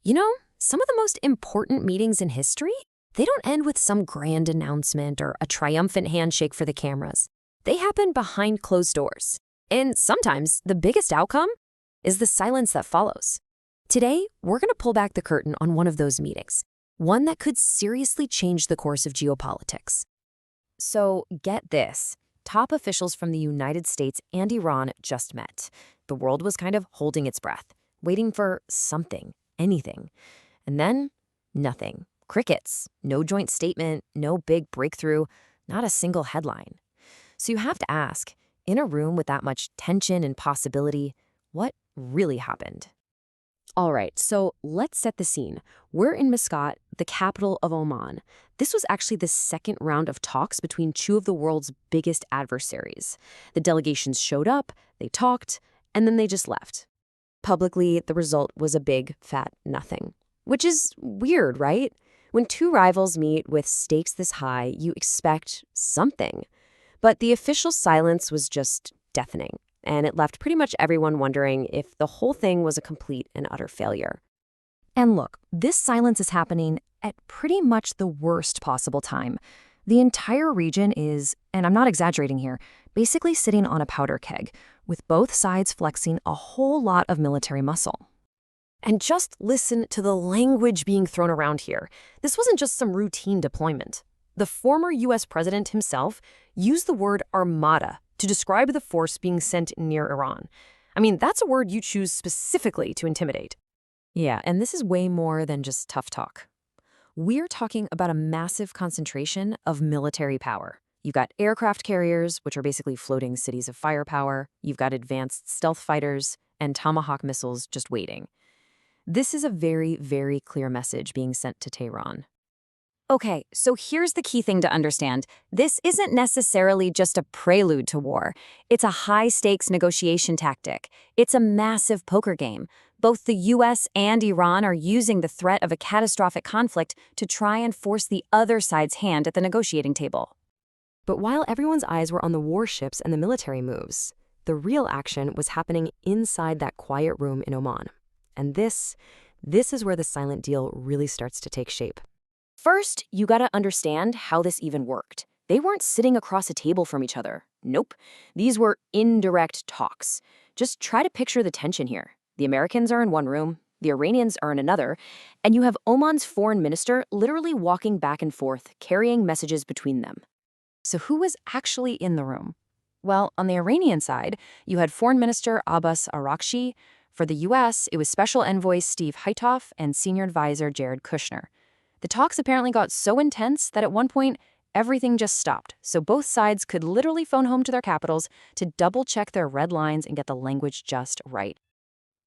You know, some of the most important meetings in history, they don't end with some grand announcement or a triumphant handshake for the cameras. They happen behind closed doors. And sometimes the biggest outcome is the silence that follows. Today, we're going to pull back the curtain on one of those meetings, one that could seriously change the course of geopolitics. So get this. Top officials from the United States and Iran just met. The world was kind of holding its breath, waiting for something, anything. And then, nothing. Crickets. No joint statement, no big breakthrough, not a single headline. So you have to ask, in a room with that much tension and possibility, what really happened? All right, so let's set the scene. We're in Muscat, the capital of Oman. This was actually the second round of talks between two of the world's biggest adversaries. The delegations showed up, they talked, and then they just left. Publicly, the result was a big, fat nothing. Which is weird, right? When two rivals meet with stakes this high, you expect something. But the official silence was just deafening, and it left pretty much everyone wondering if the whole thing was a complete and utter failure. And look, this silence is happening at pretty much the worst possible time. The entire region is, and I'm not exaggerating here, basically sitting on a powder keg, with both sides flexing a whole lot of military muscle. And just listen to the language being thrown around here. This wasn't just some routine deployment. The former U.S. president himself used the word armada to describe the force being sent near Iran. I mean, that's a word you choose specifically to intimidate. Yeah, and this is way more than just tough talk. We're talking about a massive concentration of military power. You've got aircraft carriers, which are basically floating cities of firepower. You've got advanced stealth fighters and Tomahawk missiles just waiting. This is a very, very clear message being sent to Tehran. Okay, so here's the key thing to understand. This isn't necessarily just a prelude to war. It's a high-stakes negotiation tactic. It's a massive poker game. Both the US and Iran are using the threat of a catastrophic conflict to try and force the other side's hand at the negotiating table. But while everyone's eyes were on the warships and the military moves, the real action was happening inside that quiet room in Oman. And this is where the silent deal really starts to take shape. First, you gotta understand how this even worked. They weren't sitting across a table from each other. Nope. These were indirect talks. Just try to picture the tension here. The Americans are in one room, the Iranians are in another, and you have Oman's foreign minister literally walking back and forth, carrying messages between them. So who was actually in the room? Well, on the Iranian side, you had Foreign Minister Abbas Araghchi. For the U.S., it was Special Envoy Steve Hythoff and Senior Advisor Jared Kushner. The talks apparently got so intense that at one point, everything just stopped, so both sides could literally phone home to their capitals to double-check their red lines and get the language just right.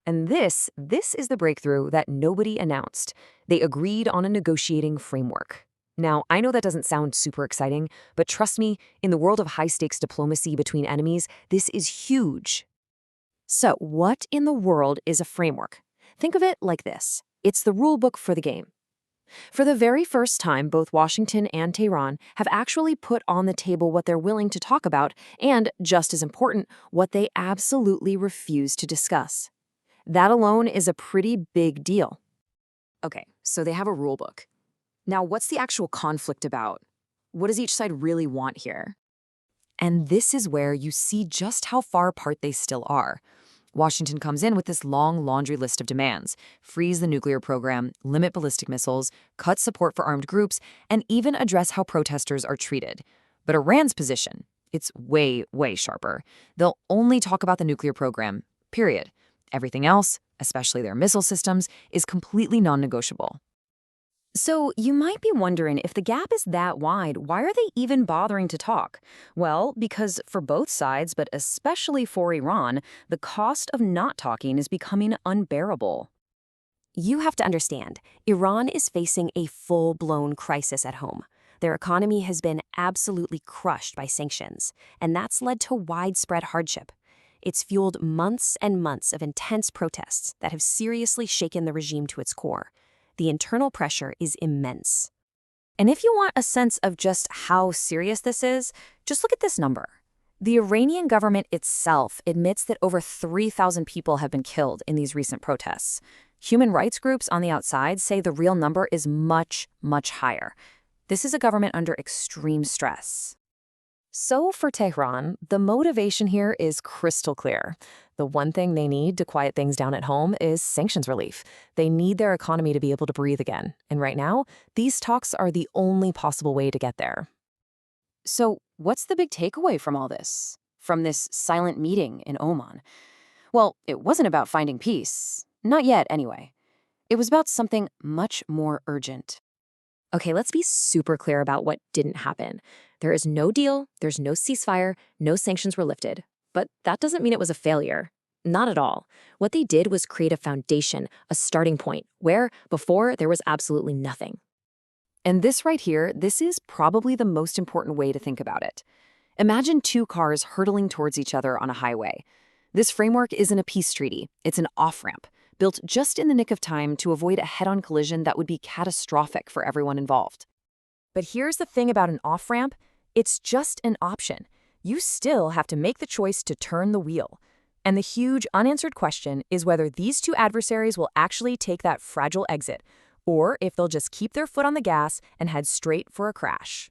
And this is the breakthrough that nobody announced. They agreed on a negotiating framework. Now, I know that doesn't sound super exciting, but trust me, in the world of high-stakes diplomacy between enemies, this is huge. So, what in the world is a framework? Think of it like this. It's the rule book for the game. For the very first time, both Washington and Tehran have actually put on the table what they're willing to talk about and, just as important, what they absolutely refuse to discuss. That alone is a pretty big deal. Okay, so they have a rule book. Now, what's the actual conflict about? What does each side really want here? And this is where you see just how far apart they still are. Washington comes in with this long laundry list of demands: freeze the nuclear program, limit ballistic missiles, cut support for armed groups, and even address how protesters are treated. But Iran's position, it's way, way sharper. They'll only talk about the nuclear program, period. Everything else, especially their missile systems, is completely non-negotiable. So you might be wondering, if the gap is that wide, why are they even bothering to talk? Well, because for both sides, but especially for Iran, the cost of not talking is becoming unbearable. You have to understand, Iran is facing a full-blown crisis at home. Their economy has been absolutely crushed by sanctions, and that's led to widespread hardship. It's fueled months and months of intense protests that have seriously shaken the regime to its core. The internal pressure is immense. And if you want a sense of just how serious this is, just look at this number. The Iranian government itself admits that over 3,000 people have been killed in these recent protests. Human rights groups on the outside say the real number is much, much higher. This is a government under extreme stress. So for Tehran, the motivation here is crystal clear. The one thing they need to quiet things down at home is sanctions relief. They need their economy to be able to breathe again. And right now, these talks are the only possible way to get there. So what's the big takeaway from all this? From this silent meeting in Oman? Well, it wasn't about finding peace. Not yet, anyway. It was about something much more urgent. Okay, let's be super clear about what didn't happen. There is no deal, there's no ceasefire, no sanctions were lifted. But that doesn't mean it was a failure. Not at all. What they did was create a foundation, a starting point, where before there was absolutely nothing. And this right here, this is probably the most important way to think about it. Imagine two cars hurtling towards each other on a highway. This framework isn't a peace treaty, it's an off-ramp, built just in the nick of time to avoid a head-on collision that would be catastrophic for everyone involved. But here's the thing about an off-ramp, it's just an option. You still have to make the choice to turn the wheel. And the huge unanswered question is whether these two adversaries will actually take that fragile exit, or if they'll just keep their foot on the gas and head straight for a crash.